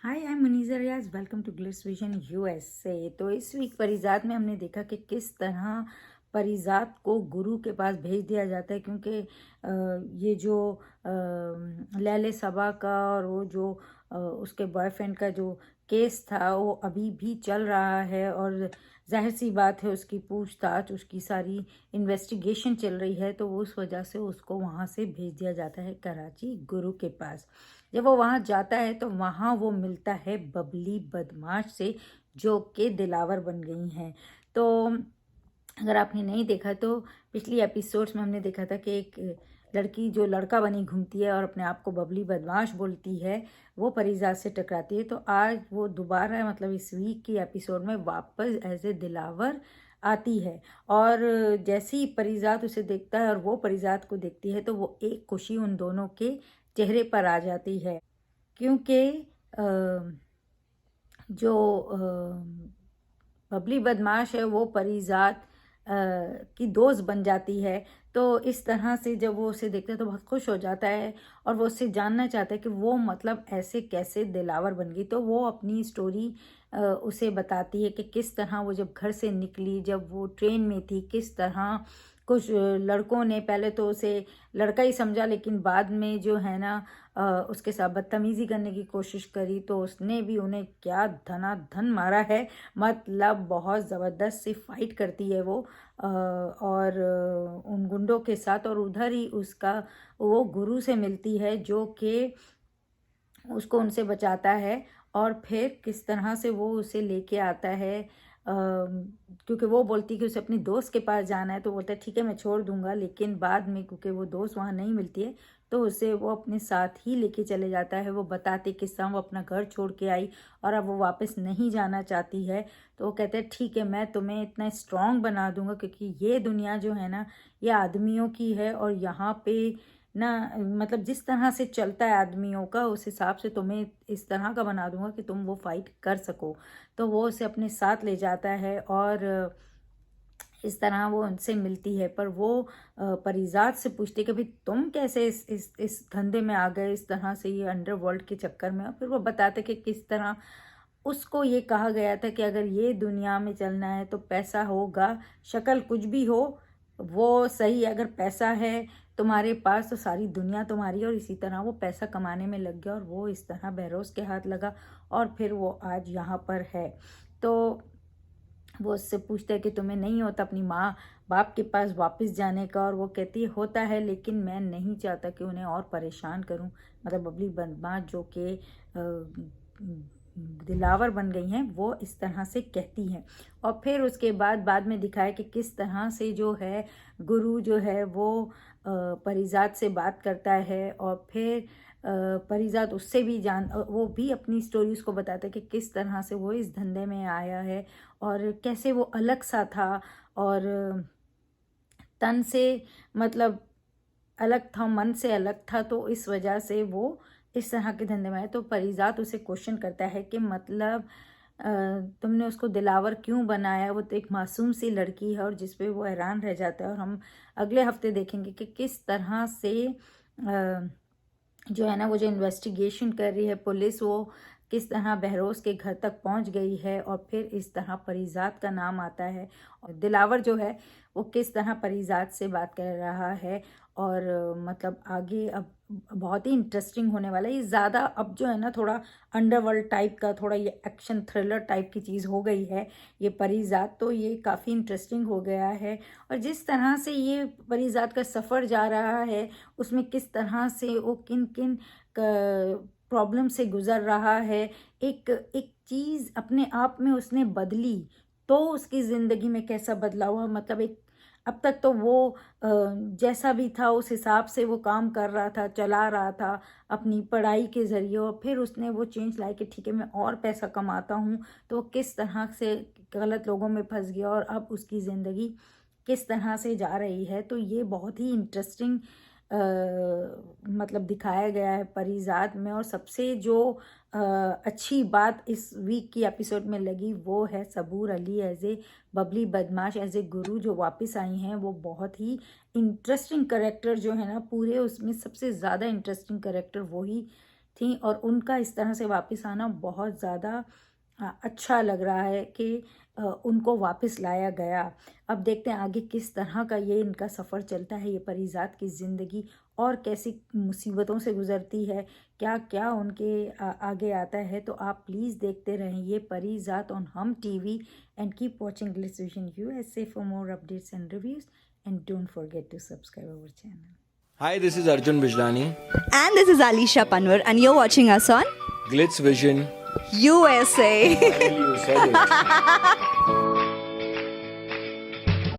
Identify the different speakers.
Speaker 1: Hi, I am Muneeza Riaz. Welcome to Glitz Vision USA. तो इस week परिजात में हमने देखा कि किस तरह परिजात को गुरु के पास भेज दिया जाता है, क्योंकि ये जो लैले सबा का और वो जो उसके बॉयफ्रेंड का जो केस था वो अभी भी चल रहा है। और जाहिर सी बात है, उसकी पूछताछ, उसकी सारी इन्वेस्टिगेशन चल रही है, तो उस वजह से उसको वहाँ से भेज दिया जाता है कराची गुरु के पास। जब वो वहाँ जाता है तो वहाँ वो मिलता है बबली बदमाश से, जो कि दिलावर बन गई हैं। तो अगर आपने नहीं देखा तो पिछली एपिसोड्स में हमने देखा था कि एक लड़की जो लड़का बनी घूमती है और अपने आप को बबली बदमाश बोलती है, वो परिजात से टकराती है। तो आज वो दोबारा, मतलब इस वीक की एपिसोड में वापस एज ए दिलावर आती है। और जैसे ही परिजात उसे देखता है और वो परिजात को देखती है, तो वो एक खुशी उन दोनों के चेहरे पर आ जाती है, क्योंकि जो बबली बदमाश है वो परिजात की दोस्त बन जाती है। तो इस तरह से जब वो उसे देखता है तो बहुत खुश हो जाता है और वो उससे जानना चाहता है कि वो मतलब ऐसे कैसे दिलावर बन गई। तो वो अपनी स्टोरी उसे बताती है कि किस तरह वो जब घर से निकली, जब वो ट्रेन में थी, किस तरह कुछ लड़कों ने पहले तो उसे लड़का ही समझा, लेकिन बाद में जो है ना उसके साथ बदतमीज़ी करने की कोशिश करी, तो उसने भी उन्हें क्या धनाधन मारा है। मतलब बहुत ज़बरदस्त सी फाइट करती है वो और उन गुंडों के साथ। और उधर ही उसका वो गुरु से मिलती है, जो कि उसको उनसे बचाता है। और फिर किस तरह से वो उसे लेके आता है, क्योंकि वो बोलती कि उसे अपनी दोस्त के पास जाना है, तो बोलता है ठीक है मैं छोड़ दूंगा। लेकिन बाद में क्योंकि वो दोस्त वहाँ नहीं मिलती है, तो उसे वो अपने साथ ही लेके चले जाता है। वो बताते किस तरह वो अपना घर छोड़ के आई और अब वो वापस नहीं जाना चाहती है। तो वो कहते हैं ठीक है, मैं तुम्हें इतना स्ट्रांग बना दूंगा, क्योंकि ये दुनिया जो है ना, ये आदमियों की है। और यहाँ पे ना, मतलब जिस तरह से चलता है आदमियों का, उस हिसाब से तुम्हें इस तरह का बना दूंगा कि तुम वो फाइट कर सको। तो वो उसे अपने साथ ले जाता है और इस तरह वो उनसे मिलती है। पर वो परिजात से पूछती है कि भाई तुम कैसे इस धंधे में आ गए, इस तरह से ये अंडरवर्ल्ड के चक्कर में। और फिर वो बताते कि किस तरह उसको ये कहा गया था कि अगर ये दुनिया में चलना है तो पैसा होगा, शक्ल कुछ भी हो वो सही है, अगर पैसा है तुम्हारे पास तो सारी दुनिया तुम्हारी। और इसी तरह वो पैसा कमाने में लग गया और वो इस तरह बहरोज के हाथ लगा और फिर वो आज यहाँ पर है। तो वो उससे पूछता है कि तुम्हें नहीं होता अपनी माँ बाप के पास वापस जाने का। और वो कहती है होता है, लेकिन मैं नहीं चाहता कि उन्हें और परेशान करूं। मतलब बबली बदमाश जो कि दिलावर बन गई हैं, वो इस तरह से कहती हैं। और फिर उसके बाद में दिखाया कि किस तरह से जो है गुरु जो है वो परिजात से बात करता है। और फिर परिजात उससे भी वो भी अपनी स्टोरी उसको बताता है कि किस तरह से वो इस धंधे में आया है और कैसे वो अलग सा था और तन से, मतलब अलग था, मन से अलग था। तो इस वजह से वो इस तरह के धंधे में आया। तो परिजात उसे क्वेश्चन करता है कि मतलब अ, तुमने उसको दिलावर क्यों बनाया, वो तो एक मासूम सी लड़की है। और जिस पे वो हैरान रह जाता है। और हम अगले हफ्ते देखेंगे कि किस तरह से जो है ना, वो जो इन्वेस्टिगेशन कर रही है पुलिस, वो किस तरह बहरोज के घर तक पहुंच गई है। और फिर इस तरह परिजात का नाम आता है और दिलावर जो है वो किस तरह परिजात से बात कर रहा है। और मतलब आगे अब बहुत ही इंटरेस्टिंग होने वाला है। ये ज़्यादा अब जो है ना, थोड़ा अंडरवर्ल्ड टाइप का, थोड़ा ये एक्शन थ्रिलर टाइप की चीज़ हो गई है ये परिजात। तो ये काफ़ी इंटरेस्टिंग हो गया है। और जिस तरह से ये परिजात का सफ़र जा रहा है, उसमें किस तरह से वो किन किन प्रॉब्लम से गुजर रहा है, एक एक चीज़ अपने आप में उसने बदली तो उसकी ज़िंदगी में कैसा बदलाव हुआ। मतलब एक, अब तक तो वो जैसा भी था उस हिसाब से वो काम कर रहा था, चला रहा था अपनी पढ़ाई के ज़रिए। और फिर उसने वो चेंज लाई कि ठीक है मैं और पैसा कमाता हूँ। तो वो किस तरह से गलत लोगों में फंस गया और अब उसकी ज़िंदगी किस तरह से जा रही है। तो ये बहुत ही इंटरेस्टिंग मतलब दिखाया गया है परिजात में। और सबसे जो अच्छी बात इस वीक की एपिसोड में लगी वो है सबूर अली एज ए बबली बदमाश, एज ए गुरु जो वापस आई हैं। वो बहुत ही इंटरेस्टिंग करेक्टर जो है ना, पूरे उसमें सबसे ज़्यादा इंटरेस्टिंग करेक्टर वही थी, और उनका इस तरह से वापस आना बहुत ज़्यादा अच्छा लग रहा है कि उनको वापस लाया गया। अब देखते हैं आगे किस तरह का ये इनका सफ़र चलता है, ये परीज़ात की ज़िंदगी और कैसी मुसीबतों से गुज़रती है, क्या क्या उनके आगे आता है। तो आप प्लीज़ देखते रहें ये Parizaad on Hum TV and keep watching Glitz Vision USA for more updates and reviews and don't forget to subscribe our channel.
Speaker 2: Hi, this is Arjun Bijlani.
Speaker 3: And this is Alisha Panwar, and you're watching us on
Speaker 2: Glitz Vision.
Speaker 3: USA.
Speaker 2: Finally, you said it.